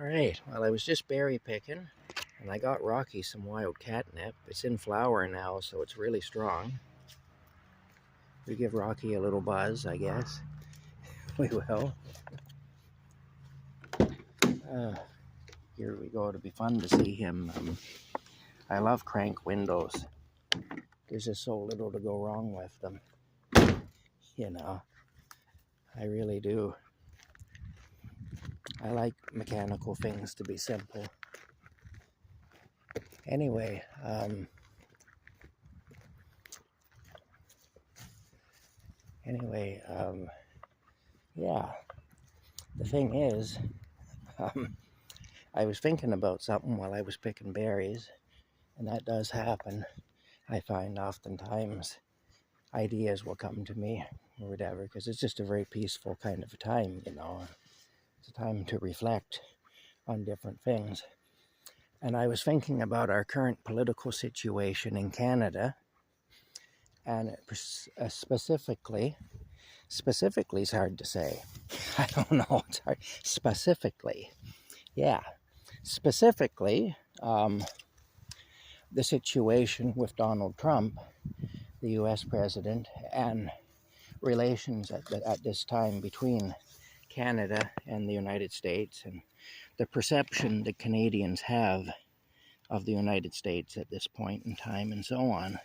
Alright, well I was just berry picking and I got Rocky some wild catnip. It's in flower now, so it's really strong. We give Rocky a little buzz, I guess. We will. Here we go. It'll be fun to see him. I love crank windows. There's just so little to go wrong with them. You know, I really do. I like mechanical things to be simple. Anyway, yeah, the thing is, I was thinking about something while I was picking berries, and that does happen. I find oftentimes ideas will come to me or whatever, because it's just a very peaceful kind of a time, you know. It's a time to reflect on different things. And I was thinking about our current political situation in Canada, and specifically is hard to say. I don't know, it's hard. Specifically, the situation with Donald Trump, the U.S. president, and relations at this time between Canada and the United States, and the perception that Canadians have of the United States at this point in time, and so on.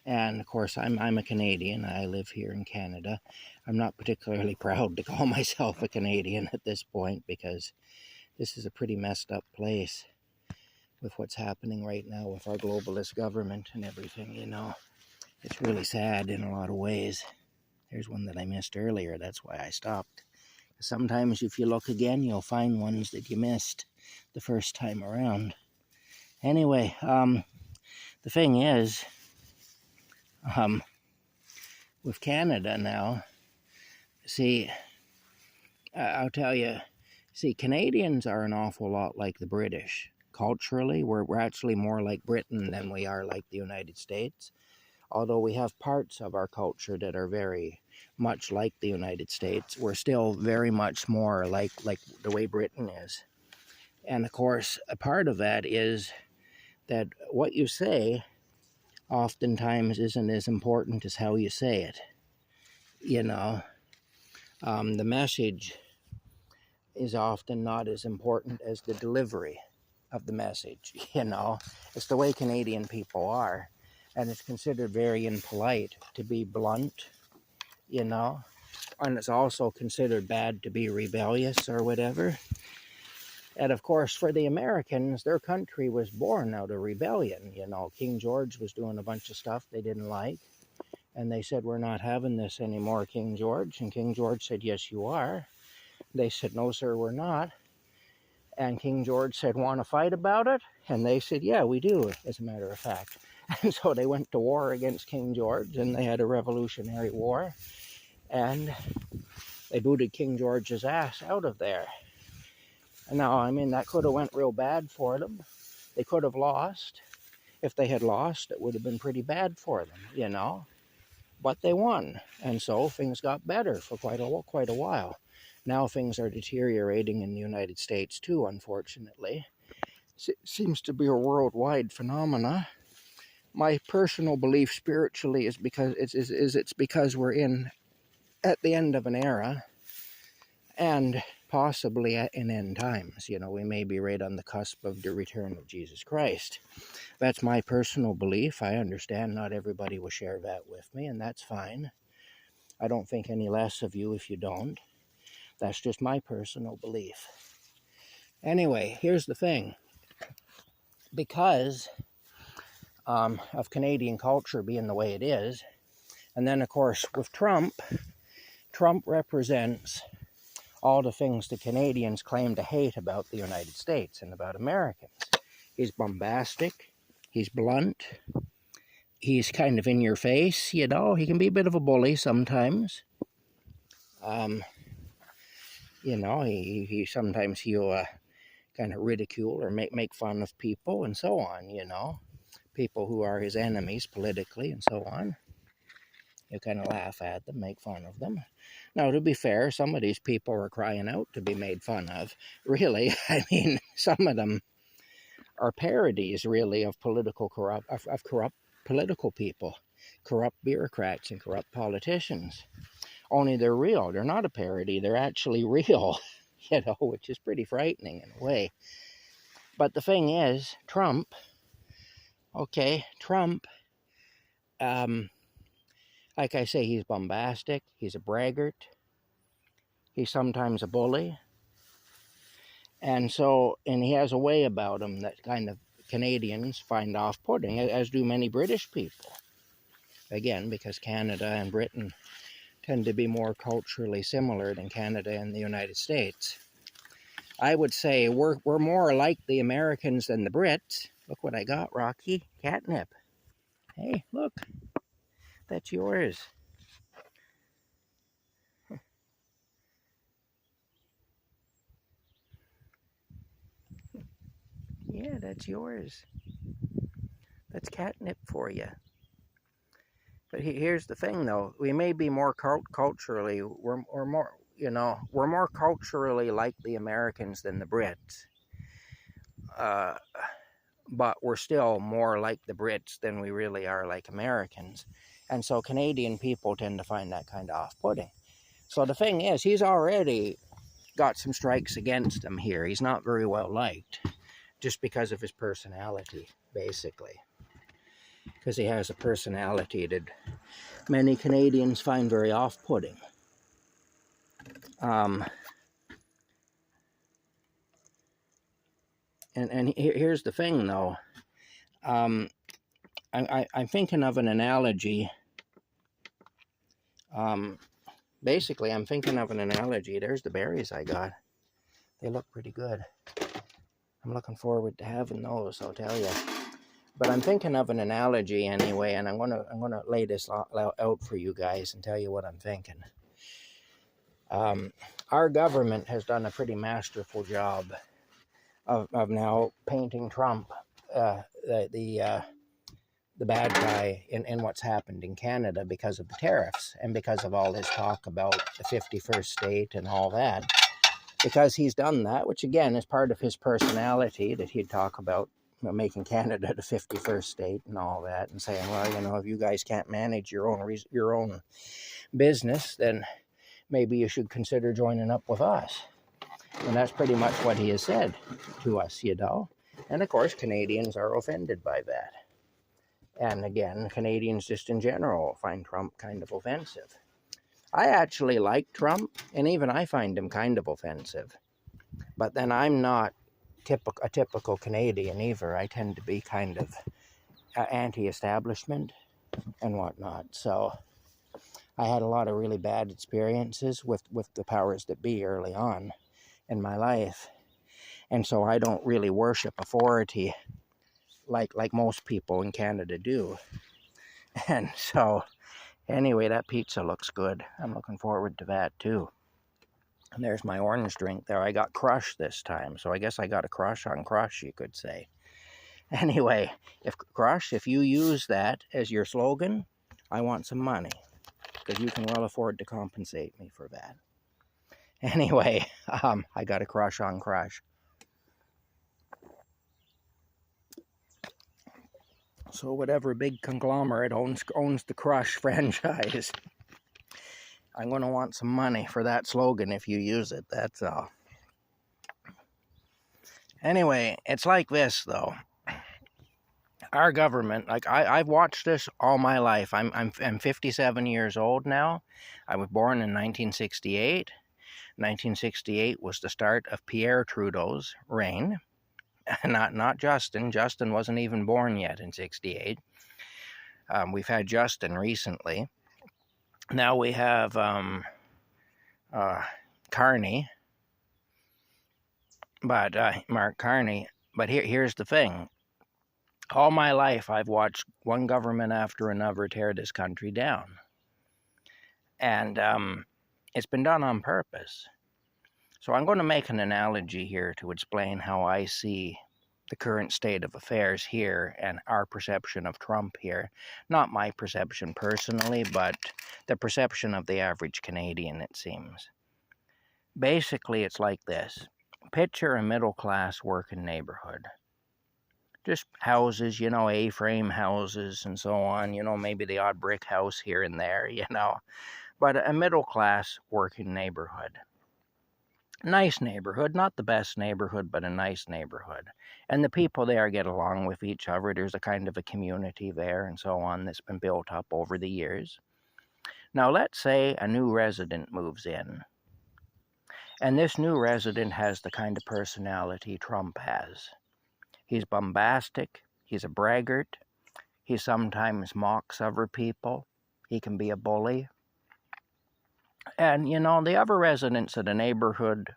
And of course, I'm a Canadian. I live here in Canada. I'm not particularly proud to call myself a Canadian at this point, because this is a pretty messed up place with what's happening right now with our globalist government and everything, you know. It's really sad in a lot of ways. There's one that I missed earlier. That's why I stopped. Sometimes if you look again, you'll find ones that you missed the first time around. Anyway, the thing is, with Canada now, see, I'll tell you, Canadians are an awful lot like the British. Culturally, we're actually more like Britain than we are like the United States. Although we have parts of our culture that are very much like the United States, we're still very much more like the way Britain is. And of course, a part of that is that what you say oftentimes isn't as important as how you say it. You know, the message is often not as important as the delivery of the message. You know, it's the way Canadian people are. And it's considered very impolite to be blunt, you know. And it's also considered bad to be rebellious or whatever. And of course, for the Americans, their country was born out of rebellion. You know, King George was doing a bunch of stuff they didn't like. And they said, "We're not having this anymore, King George." And King George said, "Yes, you are." They said, "No, sir, we're not." And King George said, "Want to fight about it?" And they said, "Yeah, we do, as a matter of fact." And so they went to war against King George, and they had a revolutionary war. And they booted King George's ass out of there. Now, I mean, that could have went real bad for them. They could have lost. If they had lost, it would have been pretty bad for them, you know. But they won, and so things got better for quite a while. Now things are deteriorating in the United States too, unfortunately. It seems to be a worldwide phenomena. My personal belief spiritually is because it's because we're at the end of an era, and possibly in end times. You know, we may be right on the cusp of the return of Jesus Christ. That's my personal belief. I understand not everybody will share that with me, and that's fine. I don't think any less of you if you don't. That's just my personal belief. Anyway, here's the thing. Because of Canadian culture being the way it is, and then of course with Trump represents all the things the Canadians claim to hate about the United States and about Americans. He's bombastic, he's blunt, he's kind of in your face, you know. He can be a bit of a bully sometimes. You know, he sometimes he'll kind of ridicule or make fun of people and so on, you know. People who are his enemies politically and so on. You kind of laugh at them, make fun of them. Now, to be fair, some of these people are crying out to be made fun of. Really, I mean, some of them are parodies, really, of corrupt political people, corrupt bureaucrats, and corrupt politicians. Only they're real. They're not a parody. They're actually real, which is pretty frightening in a way. But the thing is, Trump, like I say, he's bombastic, he's a braggart, he's sometimes a bully, and he has a way about him that kind of Canadians find off-putting, as do many British people. Again, because Canada and Britain tend to be more culturally similar than Canada and the United States. I would say we're more like the Americans than the Brits. Look what I got, Rocky. Catnip. Hey, look. That's yours. Yeah, that's yours. That's catnip for you. But here's the thing, though. We may be more culturally, we're more culturally like the Americans than the Brits. But we're still more like the Brits than we really are like Americans. And so Canadian people tend to find that kind of off-putting. So the thing is, he's already got some strikes against him here. He's not very well liked, just because of his personality, basically. Because he has a personality that many Canadians find very off-putting. And here's the thing, though. I'm thinking of an analogy. Basically, I'm thinking of an analogy. There's the berries I got. They look pretty good. I'm looking forward to having those, I'll tell you. But I'm thinking of an analogy anyway, and I'm gonna lay this out for you guys and tell you what I'm thinking. Our government has done a pretty masterful job of now painting Trump, the bad guy in what's happened in Canada because of the tariffs and because of all his talk about the 51st state and all that. Because he's done that, which again is part of his personality, that he'd talk about making Canada the 51st state and all that, and saying, well, if you guys can't manage your own business, then maybe you should consider joining up with us. And that's pretty much what he has said to us, And of course, Canadians are offended by that. And again, Canadians just in general find Trump kind of offensive. I actually like Trump, and even I find him kind of offensive. But then I'm not a typical Canadian either. I tend to be kind of anti-establishment and whatnot. So I had a lot of really bad experiences with the powers that be early on in my life. And so I don't really worship authority like most people in Canada do. And so anyway, that pizza looks good. I'm looking forward to that too. And there's my orange drink there. I got Crush this time, so I guess I got a crush on Crush, you could say. Anyway, if you use that as your slogan, I want some money, because you can well afford to compensate me for that. Anyway, I got a crush on Crush. So whatever big conglomerate owns the Crush franchise, I'm going to want some money for that slogan if you use it, that's all. Anyway, it's like this, though. Our government, like I've watched this all my life. I'm 57 years old now. I was born in 1968. 1968 was the start of Pierre Trudeau's reign. Not Justin. Justin wasn't even born yet in 68. We've had Justin recently. Now we have Carney, but Mark Carney. But here's the thing. All my life, I've watched one government after another tear this country down. And it's been done on purpose. So I'm going to make an analogy here to explain how I see the current state of affairs here and our perception of Trump here. Not my perception personally, but the perception of the average Canadian, it seems. Basically, it's like this. Picture a middle-class working neighborhood. Just houses, A-frame houses and so on, maybe the odd brick house here and there, but a middle-class working neighborhood. Nice neighborhood, not the best neighborhood, but a nice neighborhood. And the people there get along with each other. There's a kind of a community there and so on that's been built up over the years. Now, let's say a new resident moves in. And this new resident has the kind of personality Trump has. He's bombastic. He's a braggart. He sometimes mocks other people. He can be a bully. And, the other residents of the neighborhood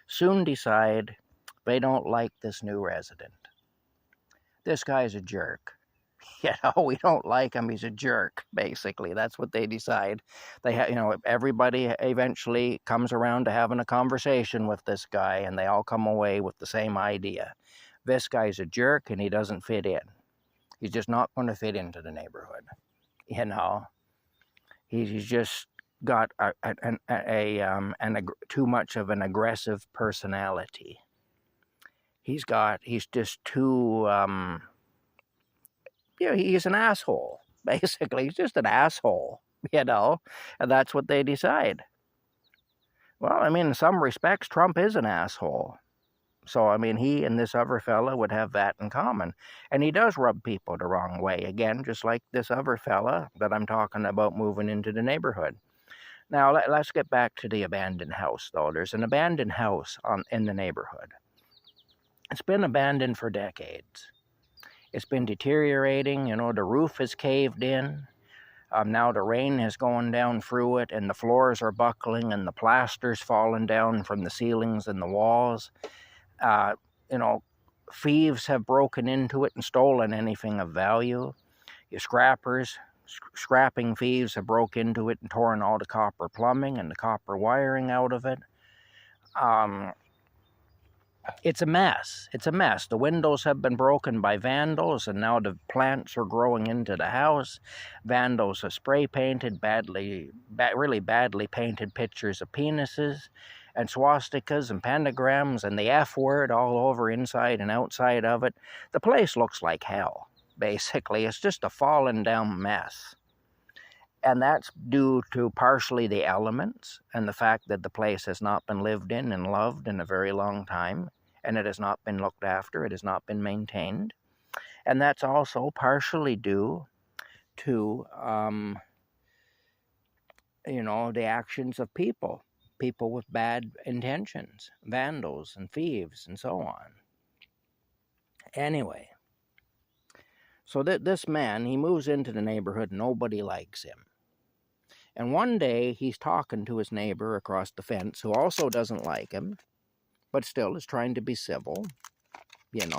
soon decide they don't like this new resident. This guy's a jerk. We don't like him. He's a jerk, basically. That's what they decide. Everybody eventually comes around to having a conversation with this guy, and they all come away with the same idea. This guy's a jerk, and he doesn't fit in. He's just not going to fit into the neighborhood. He's just got too much of an aggressive personality. He's just too, he's an asshole, basically. He's just an asshole, and that's what they decide. Well, in some respects, Trump is an asshole. So, he and this other fella would have that in common. And he does rub people the wrong way, again, just like this other fella that I'm talking about moving into the neighborhood. Now, let's get back to the abandoned house, though. There's an abandoned house in the neighborhood. It's been abandoned for decades. It's been deteriorating. The roof is caved in. Now the rain is going down through it, and the floors are buckling, and the plaster's falling down from the ceilings and the walls. Thieves have broken into it and stolen anything of value. Scrapping thieves have broke into it and torn all the copper plumbing and the copper wiring out of it. It's a mess. It's a mess. The windows have been broken by vandals, and now the plants are growing into the house. Vandals have spray painted really badly painted pictures of penises and swastikas and pentagrams and the F word all over inside and outside of it. The place looks like hell. Basically, it's just a fallen down mess. And that's due to partially the elements and the fact that the place has not been lived in and loved in a very long time, and it has not been looked after, it has not been maintained. And that's also partially due to, the actions of people with bad intentions, vandals and thieves and so on. Anyway. So this man, he moves into the neighborhood, nobody likes him. And one day, he's talking to his neighbor across the fence, who also doesn't like him, but still is trying to be civil,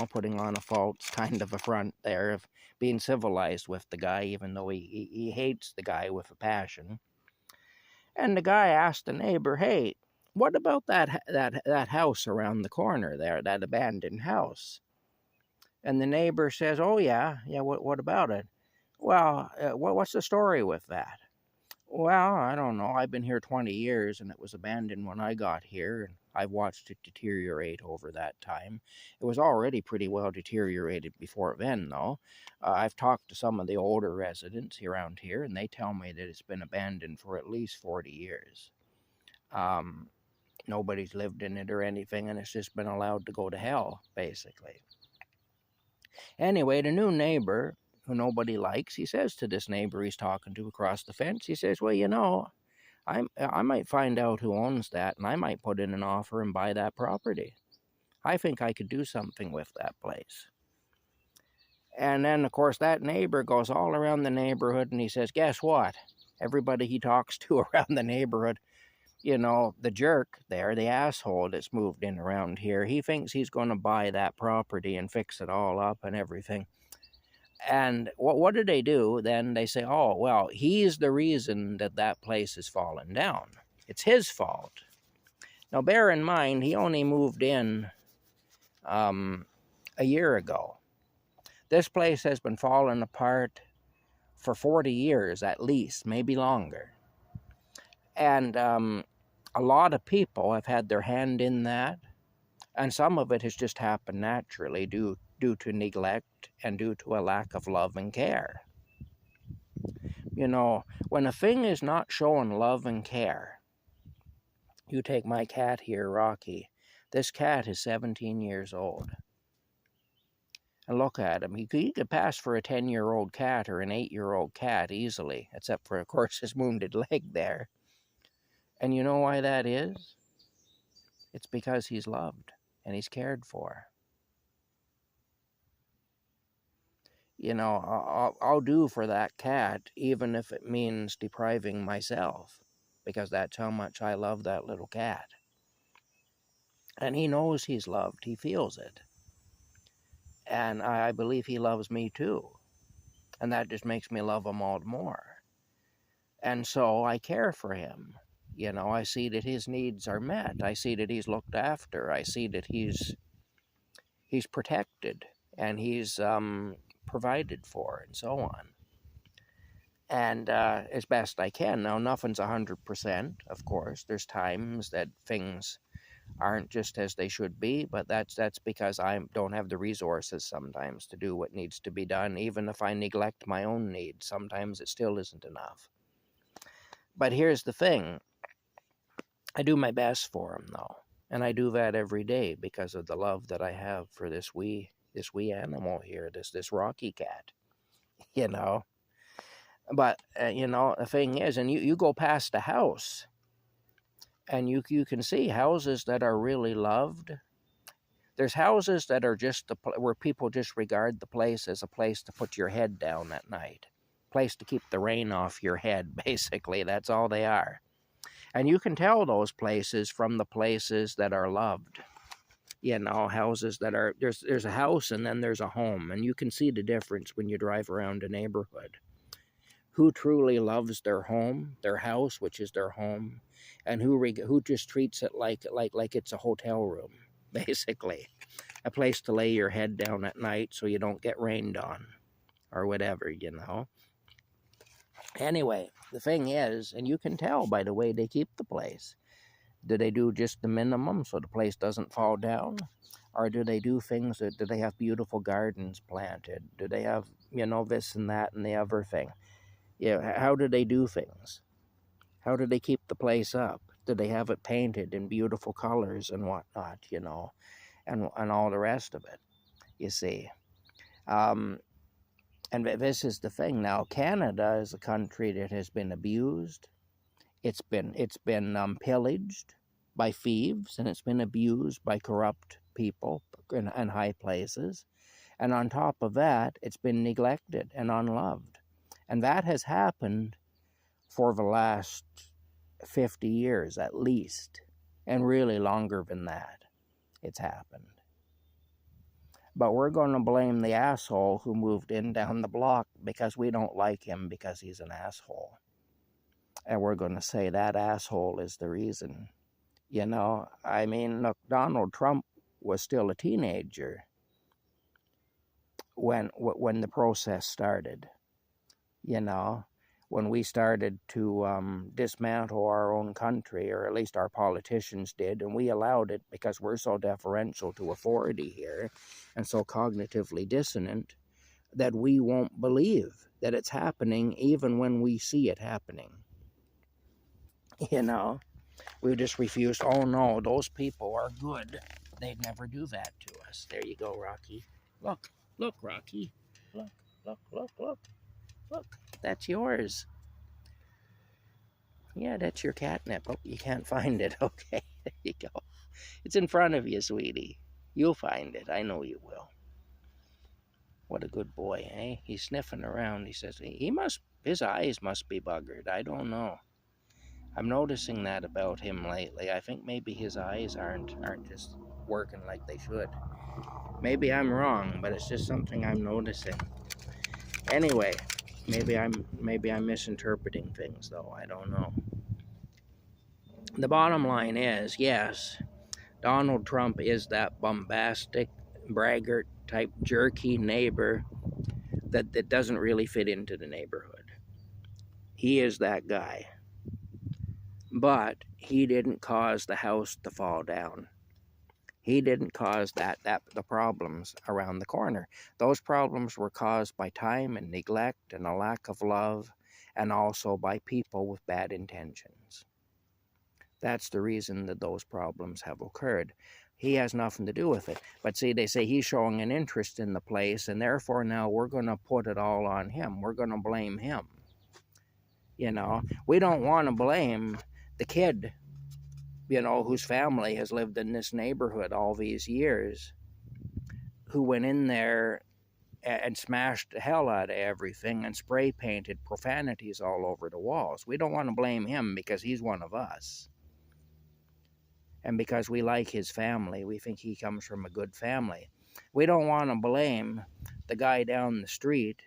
putting on a false kind of a front there of being civilized with the guy, even though he hates the guy with a passion. And the guy asked the neighbor, hey, what about that house around the corner there, that abandoned house? And the neighbor says, oh, yeah, what about it? Well, what's the story with that? Well, I don't know. I've been here 20 years, and it was abandoned when I got here, and I've watched it deteriorate over that time. It was already pretty well deteriorated before then, though. I've talked to some of the older residents around here, and they tell me that it's been abandoned for at least 40 years. Nobody's lived in it or anything, and it's just been allowed to go to hell, basically. Anyway, the new neighbor, who nobody likes, he says to this neighbor he's talking to across the fence, he says, well, I might find out who owns that, and I might put in an offer and buy that property. I think I could do something with that place. And then, of course, that neighbor goes all around the neighborhood, and he says, guess what? Everybody he talks to around the neighborhood, the jerk there, the asshole that's moved in around here, he thinks he's going to buy that property and fix it all up and everything. And what do they do? Then they say, oh, well, he's the reason that place has fallen down. It's his fault. Now, bear in mind, he only moved in a year ago. This place has been falling apart for 40 years at least, maybe longer. And a lot of people have had their hand in that, and some of it has just happened naturally due to neglect and due to a lack of love and care. You know, when a thing is not showing love and care, you take my cat here, Rocky. This cat is 17 years old. And look at him. He could pass for a 10-year-old cat or an 8-year-old cat easily, except for, of course, his wounded leg there. And you know why that is? It's because he's loved and he's cared for. You know, I'll do for that cat, even if it means depriving myself, because that's how much I love that little cat. And he knows he's loved. He feels it. And I believe he loves me too. And that just makes me love him all the more. And so I care for him. You know, I see that his needs are met. I see that he's looked after. I see that he's protected and he's provided for and so on. And as best I can. Now, nothing's 100%, of course. There's times that things aren't just as they should be, but that's because I don't have the resources sometimes to do what needs to be done. Even if I neglect my own needs, sometimes it still isn't enough. But here's the thing. I do my best for him, though. And I do that every day because of the love that I have for this wee animal here, this Rockycat, you know. But, you know, the thing is, and you go past a house, and you can see houses that are really loved. There's houses that are just where people just regard the place as a place to put your head down at night, place to keep the rain off your head, basically. That's all they are. And you can tell those places from the places that are loved. You know, houses that are, there's a house and then there's a home, and you can see the difference when you drive around a neighborhood. Who truly loves their home, their house, which is their home, and who just treats it like it's a hotel room, basically, a place to lay your head down at night so you don't get rained on, or whatever, you know. Anyway, the thing is, and you can tell by the way they keep the place. Do they do just the minimum so the place doesn't fall down? Or do they do things do they have beautiful gardens planted? Do they have, you know, this and that and the other thing? Yeah, how do they do things? How do they keep the place up? Do they have it painted in beautiful colors and whatnot, you know, and all the rest of it, you see? And this is the thing now. Canada is a country that has been abused. It's been pillaged by thieves, and it's been abused by corrupt people in high places. And on top of that, it's been neglected and unloved. And that has happened for the last 50 years at least, and really longer than that. It's happened. But we're going to blame the asshole who moved in down the block because we don't like him because he's an asshole. And we're going to say that asshole is the reason. You know, I mean, look, Donald Trump was still a teenager when the process started. You know, when we started to dismantle our own country, or at least our politicians did, and we allowed it because we're so deferential to authority here and so cognitively dissonant that we won't believe that it's happening even when we see it happening. You know, we just refused. Oh no, those people are good. They'd never do that to us. There you go, Rocky. Look, Rocky. Look, that's yours. Yeah, that's your catnip. Oh, you can't find it. Okay, there you go. It's in front of you, sweetie. You'll find it. I know you will. What a good boy, eh? He's sniffing around. He says his eyes must be buggered. I don't know. I'm noticing that about him lately. I think maybe his eyes aren't just working like they should. Maybe I'm wrong, but it's just something I'm noticing. Anyway, maybe I'm misinterpreting things, though. I don't know. The bottom line is, yes, Donald Trump is that bombastic braggart stereotype jerky neighbor that doesn't really fit into the neighborhood. He is that guy. But he didn't cause the house to fall down. He didn't cause the problems around the corner. Those problems were caused by time and neglect and a lack of love, and also by people with bad intentions. That's the reason that those problems have occurred. He has nothing to do with it. But see, they say he's showing an interest in the place, and therefore now we're going to put it all on him. We're going to blame him. You know, we don't want to blame the kid, you know, whose family has lived in this neighborhood all these years, who went in there and smashed the hell out of everything and spray painted profanities all over the walls. We don't want to blame him because he's one of us. And because we like his family, we think he comes from a good family. We don't want to blame the guy down the street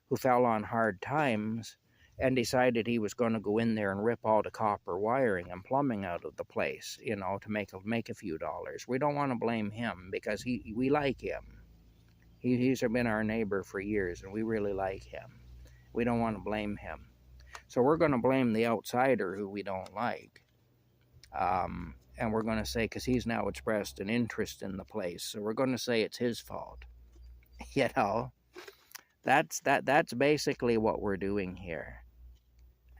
who fell on hard times and decided he was going to go in there and rip all the copper wiring and plumbing out of the place, you know, to make a few dollars. We don't want to blame him because we like him. He's been our neighbor for years, and we really like him. We don't want to blame him. So we're going to blame the outsider who we don't like. And we're going to say, because he's now expressed an interest in the place, so we're going to say it's his fault. You know, that's basically what we're doing here.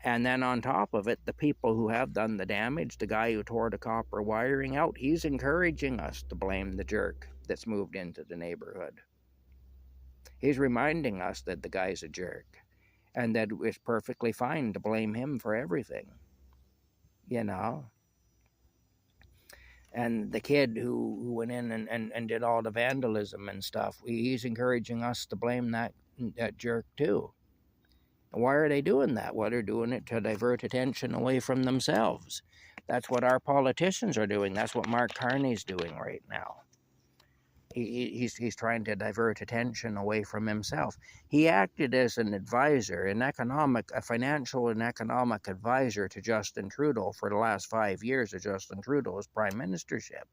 And then on top of it, the people who have done the damage, the guy who tore the copper wiring out, he's encouraging us to blame the jerk that's moved into the neighborhood. He's reminding us that the guy's a jerk and that it's perfectly fine to blame him for everything, you know. And the kid who went in and did all the vandalism and stuff, he's encouraging us to blame that jerk too. Why are they doing that? Well, they're doing it to divert attention away from themselves. That's what our politicians are doing. That's what Mark Carney's doing right now. He's trying to divert attention away from himself. He acted as an advisor, a financial and economic advisor to Justin Trudeau for the last 5 years of Justin Trudeau's prime ministership,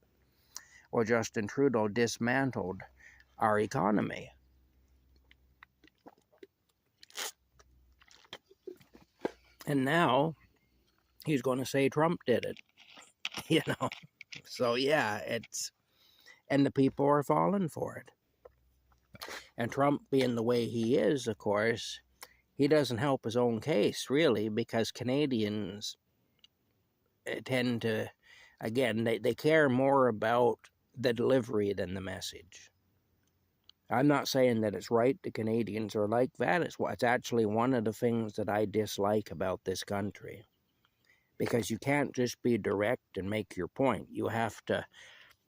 where Justin Trudeau dismantled our economy. And now he's going to say Trump did it, you know. So yeah, and the people are falling for it. And Trump being the way he is, of course, he doesn't help his own case, really, because Canadians tend to, again, they care more about the delivery than the message. I'm not saying that it's right the Canadians are like that. It's actually one of the things that I dislike about this country. Because you can't just be direct and make your point. You have to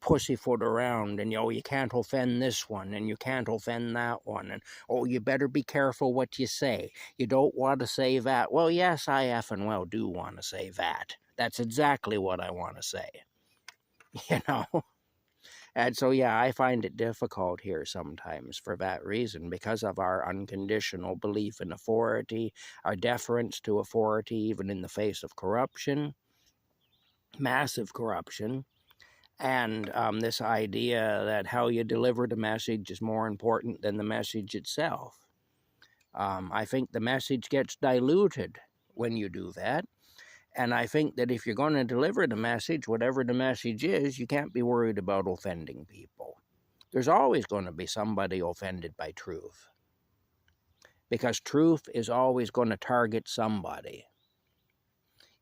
pussyfoot around and, you can't offend this one and you can't offend that one. And, you better be careful what you say. You don't want to say that. Well, yes, I effing well do want to say that. That's exactly what I want to say. You know? And so, yeah, I find it difficult here sometimes for that reason, because of our unconditional belief in authority, our deference to authority, even in the face of corruption, massive corruption, and this idea that how you deliver the message is more important than the message itself. I think the message gets diluted when you do that. And I think that if you're going to deliver the message, whatever the message is, you can't be worried about offending people. There's always going to be somebody offended by truth. Because truth is always going to target somebody.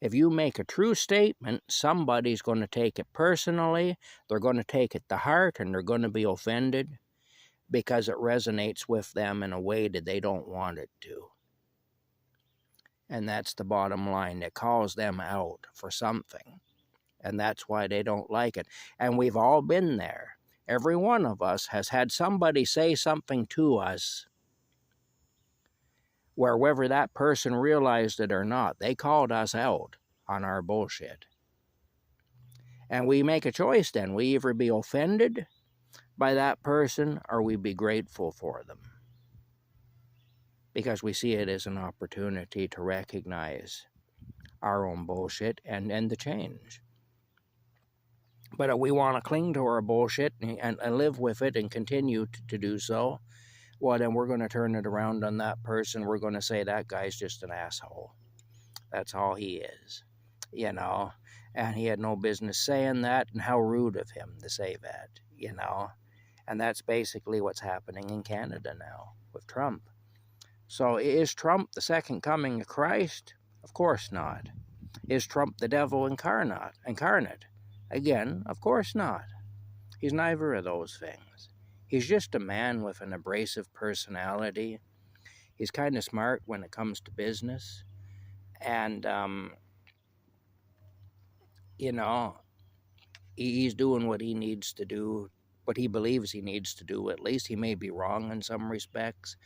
If you make a true statement, somebody's going to take it personally, they're going to take it to heart, and they're going to be offended because it resonates with them in a way that they don't want it to. And that's the bottom line. It calls them out for something. And that's why they don't like it. And we've all been there. Every one of us has had somebody say something to us where, whether that person realized it or not, they called us out on our bullshit. And we make a choice then. We either be offended by that person or we be grateful for them, because we see it as an opportunity to recognize our own bullshit and the change. But we want to cling to our bullshit and live with it and continue to do so. Well, then we're going to turn it around on that person. We're going to say that guy's just an asshole. That's all he is, you know. And he had no business saying that, and how rude of him to say that, you know. And that's basically what's happening in Canada now with Trump. So is Trump the second coming of Christ? Of course not. Is Trump the devil incarnate? Again, of course not. He's neither of those things. He's just a man with an abrasive personality. He's kind of smart when it comes to business. And, you know, he's doing what he needs to do, what he believes he needs to do. At least he may be wrong in some respects,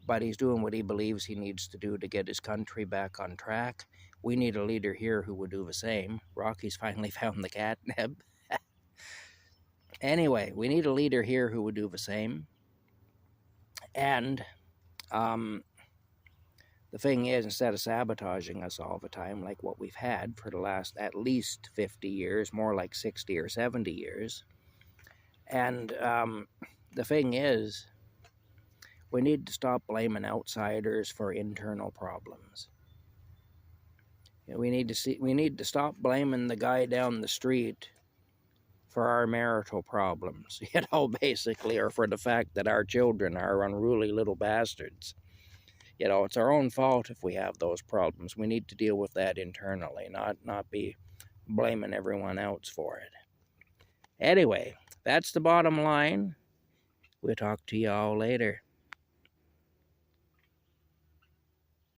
but he's doing what he believes he needs to do to get his country back on track. We need a leader here who would do the same. Rocky's finally found the catnip. Anyway, we need a leader here who would do the same. And the thing is, instead of sabotaging us all the time, like what we've had for the last at least 50 years, more like 60 or 70 years, and the thing is, we need to stop blaming outsiders for internal problems. We need to stop blaming the guy down the street for our marital problems, you know, basically, or for the fact that our children are unruly little bastards. You know, it's our own fault if we have those problems. We need to deal with that internally, not be blaming everyone else for it. Anyway, that's the bottom line. We'll talk to y'all later.